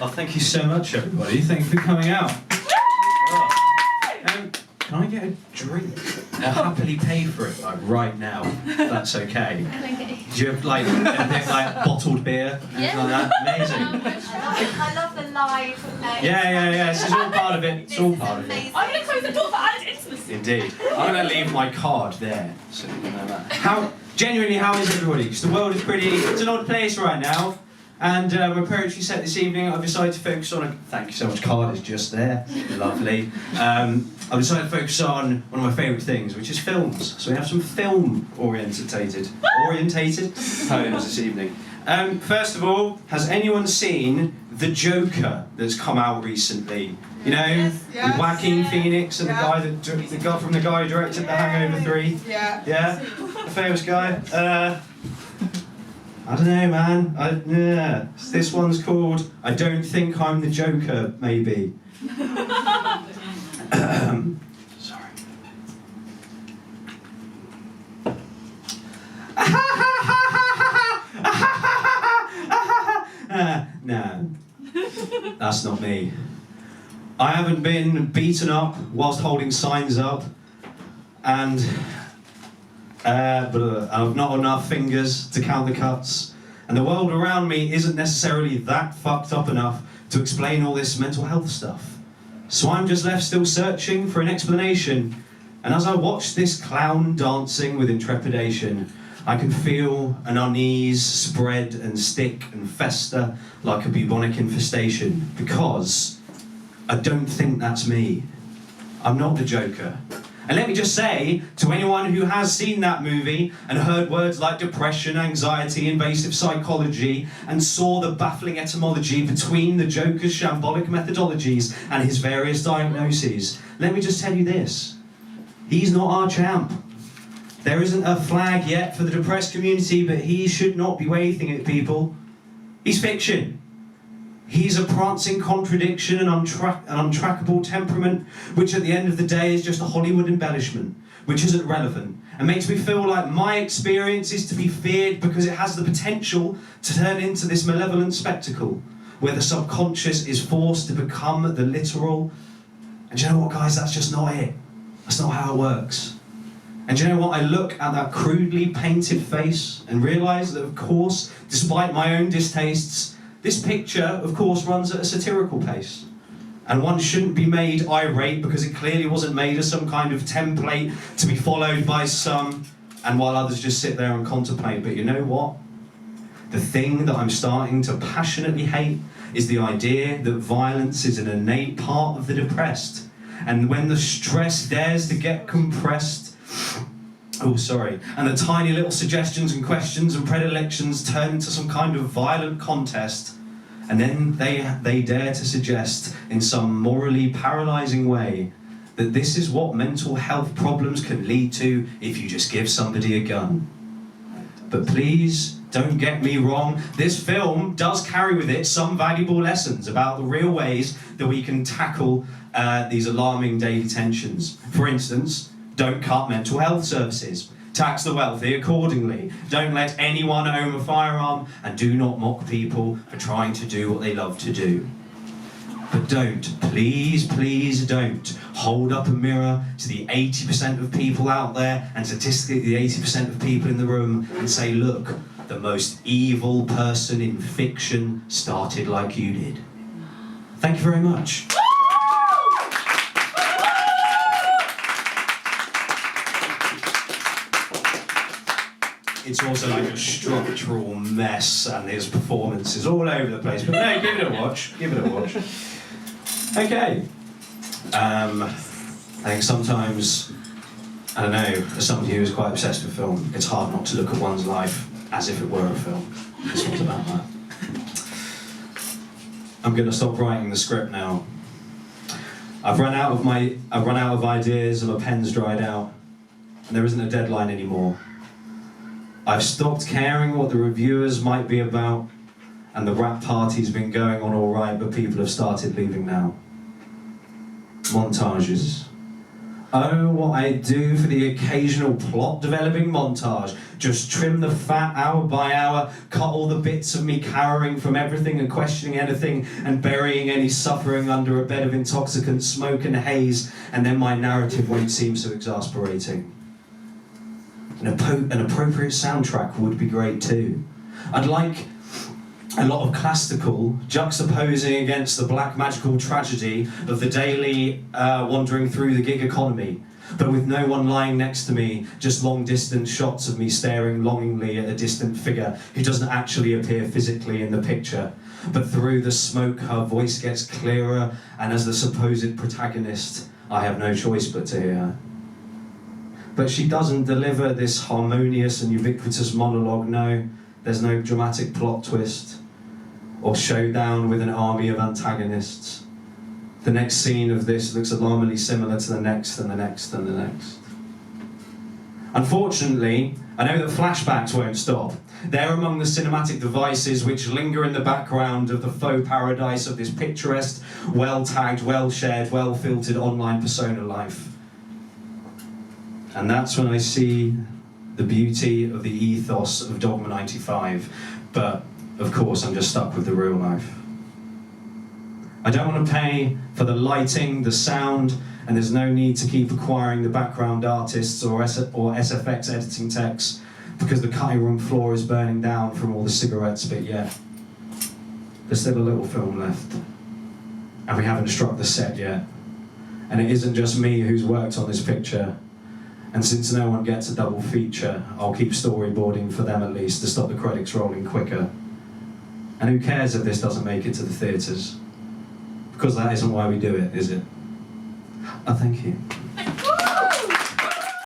Oh, thank you so much, everybody. Thank you for coming out. Can I get a drink? I'll happily pay for it, like right now. If that's okay. Do you have like a bit like bottled beer? Anything like that? Amazing. I love the live. Yeah. This is all part of it. It's all part of it. I'm going to close the door for added intimacy. Indeed. I'm going to leave my card there, so you know that. Genuinely, how is everybody? Because the world is it's an odd place right now. And my poetry set this evening, I've decided to focus on thank you so much, card is just there, lovely. I've decided to focus on one of my favourite things, which is films. So we have some film-orientated poems this evening. First of all, has anyone seen The Joker that's come out recently? You know, with Joaquin Phoenix and the guy who directed The Hangover 3? Yeah? The famous guy? I don't know, man. This one's called I Don't Think I'm the Joker, maybe. Sorry. No, that's not me. I haven't been beaten up whilst holding signs up, and I've not enough fingers to count the cuts, and the world around me isn't necessarily that fucked up enough to explain all this mental health stuff. So I'm just left still searching for an explanation, and as I watch this clown dancing with intrepidation, I can feel an unease spread and stick and fester like a bubonic infestation, because I don't think that's me. I'm not the Joker. And let me just say, to anyone who has seen that movie and heard words like depression, anxiety, invasive psychology, and saw the baffling etymology between the Joker's shambolic methodologies and his various diagnoses, let me just tell you this. He's not our champ. There isn't a flag yet for the depressed community, but he should not be waving at people. He's fiction. He's a prancing contradiction and untrackable temperament, which at the end of the day is just a Hollywood embellishment, which isn't relevant, and makes me feel like my experience is to be feared because it has the potential to turn into this malevolent spectacle, where the subconscious is forced to become the literal. And do you know what, guys? That's just not it. That's not how it works. And do you know what? I look at that crudely painted face and realise that, of course, despite my own distastes, this picture, of course, runs at a satirical pace. And one shouldn't be made irate because it clearly wasn't made as some kind of template to be followed by some, and while others just sit there and contemplate. But you know what? The thing that I'm starting to passionately hate is the idea that violence is an innate part of the depressed. And when the stress dares to get compressed, and the tiny little suggestions and questions and predilections turn into some kind of violent contest, and then they dare to suggest in some morally paralysing way that this is what mental health problems can lead to if you just give somebody a gun. But please, don't get me wrong, this film does carry with it some valuable lessons about the real ways that we can tackle these alarming daily tensions. For instance, don't cut mental health services. Tax the wealthy accordingly. Don't let anyone own a firearm, and do not mock people for trying to do what they love to do. But don't, please don't hold up a mirror to the 80% of people out there, and statistically the 80% of people in the room, and say, look, the most evil person in fiction started like you did. Thank you very much. It's also like a structural mess, and his performance is all over the place. But no, give it a watch. Okay. I think sometimes, I don't know, as somebody who is quite obsessed with film, it's hard not to look at one's life as if it were a film. This one's about that. I'm going to stop writing the script now. I've run out of ideas, and my pen's dried out, and there isn't a deadline anymore. I've stopped caring what the reviewers might be about, and the rap party's been going on all right, but people have started leaving now. Montages. Oh, what I do for the occasional plot developing montage. Just trim the fat hour by hour, cut all the bits of me cowering from everything and questioning anything and burying any suffering under a bed of intoxicant smoke and haze, and then my narrative won't seem so exasperating. An appropriate soundtrack would be great too. I'd like a lot of classical juxtaposing against the black magical tragedy of the daily wandering through the gig economy, but with no one lying next to me, just long distance shots of me staring longingly at a distant figure who doesn't actually appear physically in the picture. But through the smoke her voice gets clearer, and as the supposed protagonist I have no choice but to hear her. But she doesn't deliver this harmonious and ubiquitous monologue, no. There's no dramatic plot twist or showdown with an army of antagonists. The next scene of this looks alarmingly similar to the next and the next and the next. Unfortunately, I know that flashbacks won't stop. They're among the cinematic devices which linger in the background of the faux paradise of this picturesque, well-tagged, well-shared, well-filtered online persona life. And that's when I see the beauty of the ethos of Dogma 95, but of course I'm just stuck with the real life. I don't want to pay for the lighting, the sound, and there's no need to keep acquiring the background artists or SFX editing techs because the cutting room floor is burning down from all the cigarettes, but yeah, there's still a little film left. And we haven't struck the set yet. And it isn't just me who's worked on this picture. And since no one gets a double feature, I'll keep storyboarding for them at least to stop the credits rolling quicker. And who cares if this doesn't make it to the theatres? Because that isn't why we do it, is it? Oh, thank you.